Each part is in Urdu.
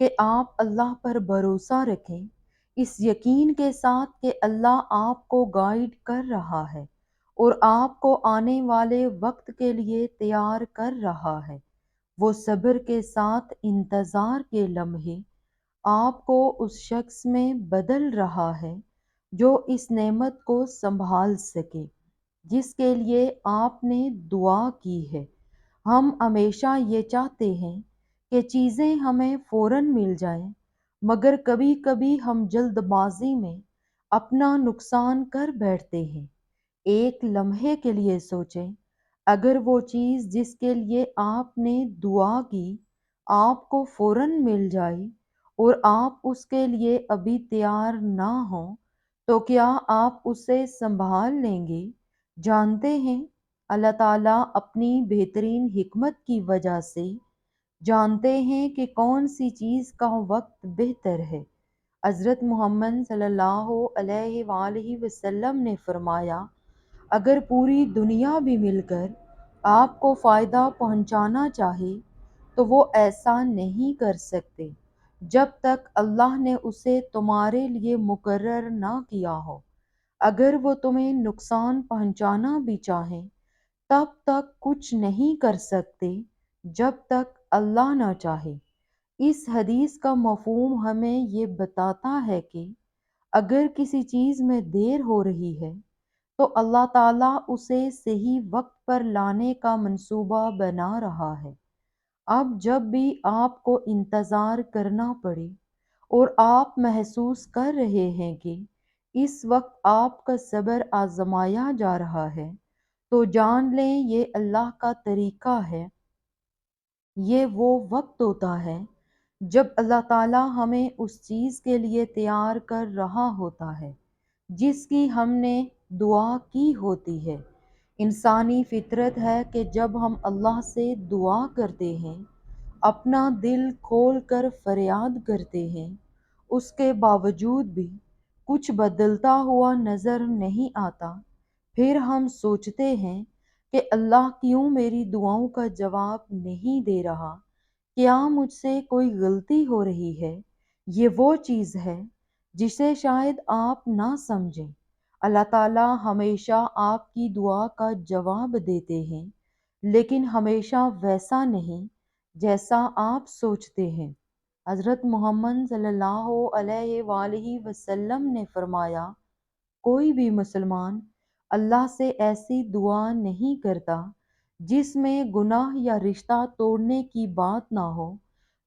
کہ آپ اللہ پر بھروسہ رکھیں، اس یقین کے ساتھ کہ اللہ آپ کو گائیڈ کر رہا ہے اور آپ کو آنے والے وقت کے لیے تیار کر رہا ہے۔ وہ صبر کے ساتھ انتظار کے لمحے آپ کو اس شخص میں بدل رہا ہے جو اس نعمت کو سنبھال سکے جس کے لیے آپ نے دعا کی ہے۔ ہم ہمیشہ یہ چاہتے ہیں کہ چیزیں ہمیں فوراً مل جائیں، مگر کبھی کبھی ہم جلد بازی میں اپنا نقصان کر بیٹھتے ہیں۔ ایک لمحے کے لیے سوچیں، اگر وہ چیز جس کے لیے آپ نے دعا کی آپ کو فوراً مل جائے اور آپ اس کے لیے ابھی تیار نہ ہوں تو کیا آپ اسے سنبھال لیں گے؟ جانتے ہیں اللہ تعالیٰ اپنی بہترین حکمت کی وجہ سے جانتے ہیں کہ کون سی چیز کا وقت بہتر ہے۔ حضرت محمد صلی اللہ علیہ وآلہ وسلم نے فرمایا، اگر پوری دنیا بھی مل کر آپ کو فائدہ پہنچانا چاہے تو وہ ایسا نہیں کر سکتے جب تک اللہ نے اسے تمہارے لیے مقرر نہ کیا ہو۔ اگر وہ تمہیں نقصان پہنچانا بھی چاہیں تب تک کچھ نہیں کر سکتے جب تک اللہ نہ چاہے۔ اس حدیث کا مفہوم ہمیں یہ بتاتا ہے کہ اگر کسی چیز میں دیر ہو رہی ہے تو اللہ تعالیٰ اسے صحیح وقت پر لانے کا منصوبہ بنا رہا ہے۔ اب جب بھی آپ کو انتظار کرنا پڑے اور آپ محسوس کر رہے ہیں کہ اس وقت آپ کا صبر آزمایا جا رہا ہے تو جان لیں یہ اللہ کا طریقہ ہے۔ یہ وہ وقت ہوتا ہے جب اللہ تعالیٰ ہمیں اس چیز کے لیے تیار کر رہا ہوتا ہے جس کی ہم نے دعا کی ہوتی ہے۔ انسانی فطرت ہے کہ جب ہم اللہ سے دعا کرتے ہیں، اپنا دل کھول کر فریاد کرتے ہیں، اس کے باوجود بھی کچھ بدلتا ہوا نظر نہیں آتا، پھر ہم سوچتے ہیں کہ اللہ کیوں میری دعاؤں کا جواب نہیں دے رہا؟ کیا مجھ سے کوئی غلطی ہو رہی ہے؟ یہ وہ چیز ہے جسے شاید آپ نہ سمجھیں۔ اللہ تعالیٰ ہمیشہ آپ کی دعا کا جواب دیتے ہیں، لیکن ہمیشہ ویسا نہیں جیسا آپ سوچتے ہیں۔ حضرت محمد صلی اللہ علیہ وآلہ وسلم نے فرمایا، کوئی بھی مسلمان اللہ سے ایسی دعا نہیں کرتا جس میں گناہ یا رشتہ توڑنے کی بات نہ ہو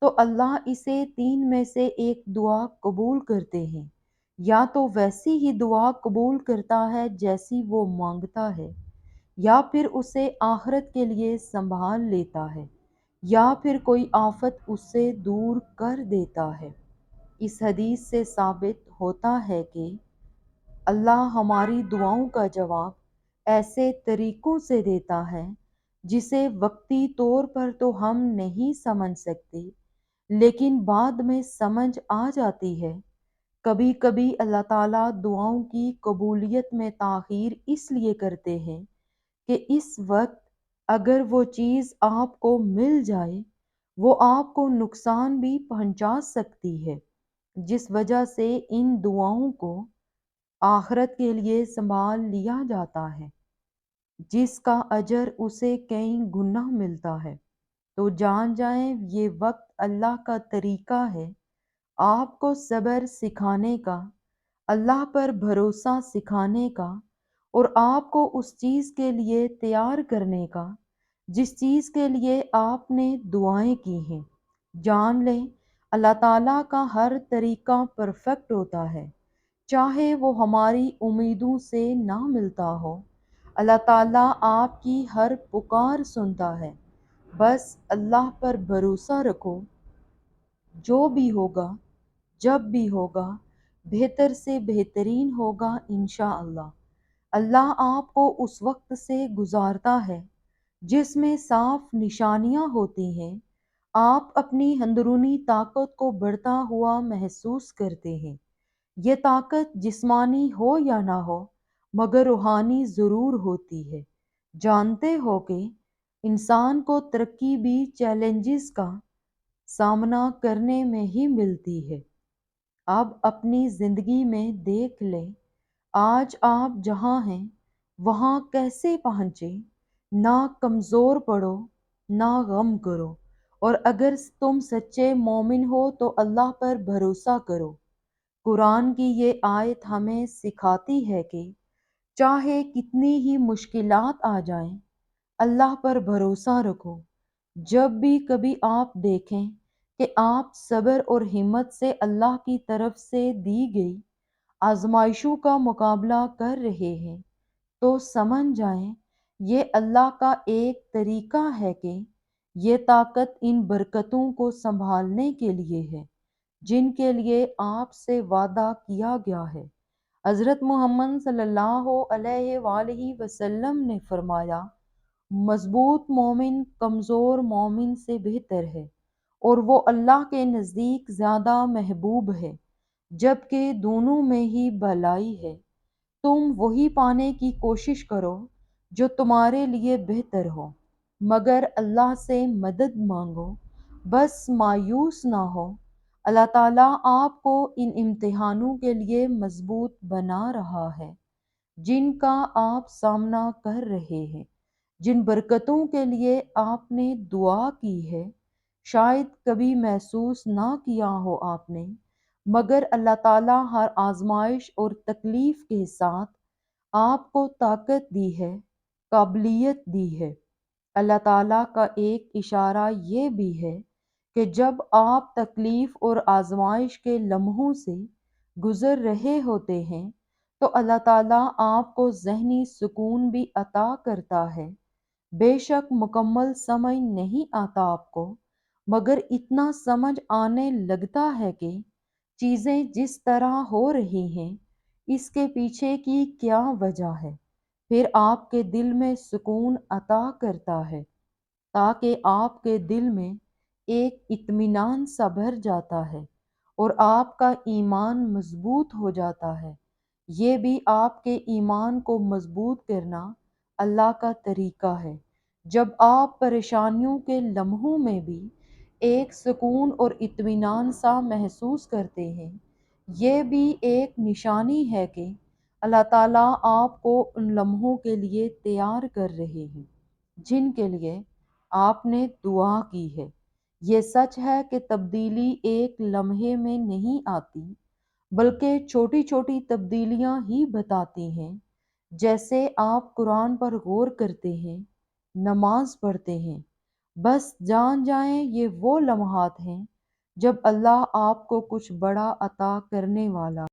تو اللہ اسے تین میں سے ایک دعا قبول کرتے ہیں۔ یا تو ویسی ہی دعا قبول کرتا ہے جیسی وہ مانگتا ہے، یا پھر اسے آخرت کے لیے سنبھال لیتا ہے، یا پھر کوئی آفت اس سے دور کر دیتا ہے۔ اس حدیث سے ثابت ہوتا ہے کہ اللہ ہماری دعاؤں کا جواب ایسے طریقوں سے دیتا ہے جسے وقتی طور پر تو ہم نہیں سمجھ سکتے، لیکن بعد میں سمجھ آ جاتی ہے۔ کبھی کبھی اللہ تعالیٰ دعاؤں کی قبولیت میں تاخیر اس لیے کرتے ہیں کہ اس وقت اگر وہ چیز آپ کو مل جائے وہ آپ کو نقصان بھی پہنچا سکتی ہے، جس وجہ سے ان دعاؤں کو آخرت کے لیے سنبھال لیا جاتا ہے جس کا اجر اسے کئی گنا ملتا ہے۔ تو جان جائیں یہ وقت اللہ کا طریقہ ہے آپ کو صبر سکھانے کا، اللہ پر بھروسہ سکھانے کا اور آپ کو اس چیز کے لیے تیار کرنے کا جس چیز کے لیے آپ نے دعائیں کی ہیں۔ جان لیں اللہ تعالیٰ کا ہر طریقہ پرفیکٹ ہوتا ہے، چاہے وہ ہماری امیدوں سے نہ ملتا ہو۔ اللہ تعالیٰ آپ کی ہر پکار سنتا ہے، بس اللہ پر بھروسہ رکھو، جو بھی ہوگا جب بھی ہوگا بہتر سے بہترین ہوگا انشاءاللہ۔ اللہ آپ کو اس وقت سے گزارتا ہے جس میں صاف نشانیاں ہوتی ہیں، آپ اپنی اندرونی طاقت کو بڑھتا ہوا محسوس کرتے ہیں۔ یہ طاقت جسمانی ہو یا نہ ہو مگر روحانی ضرور ہوتی ہے۔ جانتے ہو کہ انسان کو ترقی بھی چیلنجز کا سامنا کرنے میں ہی ملتی ہے۔ اب اپنی زندگی میں دیکھ لیں، آج آپ جہاں ہیں وہاں کیسے پہنچے۔ نہ کمزور پڑو، نہ غم کرو، اور اگر تم سچے مومن ہو تو اللہ پر بھروسہ کرو۔ قرآن کی یہ آیت ہمیں سکھاتی ہے کہ چاہے کتنی ہی مشکلات آ جائیں، اللہ پر بھروسہ رکھو۔ جب بھی کبھی آپ دیکھیں کہ آپ صبر اور ہمت سے اللہ کی طرف سے دی گئی آزمائشوں کا مقابلہ کر رہے ہیں، تو سمجھ جائیں یہ اللہ کا ایک طریقہ ہے کہ یہ طاقت ان برکتوں کو سنبھالنے کے لیے ہے جن کے لیے آپ سے وعدہ کیا گیا ہے۔ حضرت محمد صلی اللہ علیہ وآلہ وسلم نے فرمایا، مضبوط مومن کمزور مومن سے بہتر ہے، اور وہ اللہ کے نزدیک زیادہ محبوب ہے، جبکہ دونوں میں ہی بھلائی ہے۔ تم وہی پانے کی کوشش کرو جو تمہارے لیے بہتر ہو، مگر اللہ سے مدد مانگو، بس مایوس نہ ہو۔ اللہ تعالیٰ آپ کو ان امتحانوں کے لیے مضبوط بنا رہا ہے جن کا آپ سامنا کر رہے ہیں، جن برکتوں کے لیے آپ نے دعا کی ہے، شاید کبھی محسوس نہ کیا ہو آپ نے، مگر اللہ تعالیٰ ہر آزمائش اور تکلیف کے ساتھ آپ کو طاقت دی ہے، قابلیت دی ہے۔ اللہ تعالیٰ کا ایک اشارہ یہ بھی ہے کہ جب آپ تکلیف اور آزمائش کے لمحوں سے گزر رہے ہوتے ہیں تو اللہ تعالیٰ آپ کو ذہنی سکون بھی عطا کرتا ہے۔ بے شک مکمل سمجھ نہیں آتا آپ کو، مگر اتنا سمجھ آنے لگتا ہے کہ چیزیں جس طرح ہو رہی ہیں اس کے پیچھے کی کیا وجہ ہے، پھر آپ کے دل میں سکون عطا کرتا ہے تاکہ آپ کے دل میں ایک اطمینان سا بھر جاتا ہے اور آپ کا ایمان مضبوط ہو جاتا ہے۔ یہ بھی آپ کے ایمان کو مضبوط کرنا اللہ کا طریقہ ہے۔ جب آپ پریشانیوں کے لمحوں میں بھی ایک سکون اور اطمینان سا محسوس کرتے ہیں، یہ بھی ایک نشانی ہے کہ اللہ تعالیٰ آپ کو ان لمحوں کے لیے تیار کر رہے ہیں جن کے لیے آپ نے دعا کی ہے۔ یہ سچ ہے کہ تبدیلی ایک لمحے میں نہیں آتی، بلکہ چھوٹی چھوٹی تبدیلیاں ہی بتاتی ہیں۔ جیسے آپ قرآن پر غور کرتے ہیں، نماز پڑھتے ہیں، بس جان جائیں یہ وہ لمحات ہیں جب اللہ آپ کو کچھ بڑا عطا کرنے والا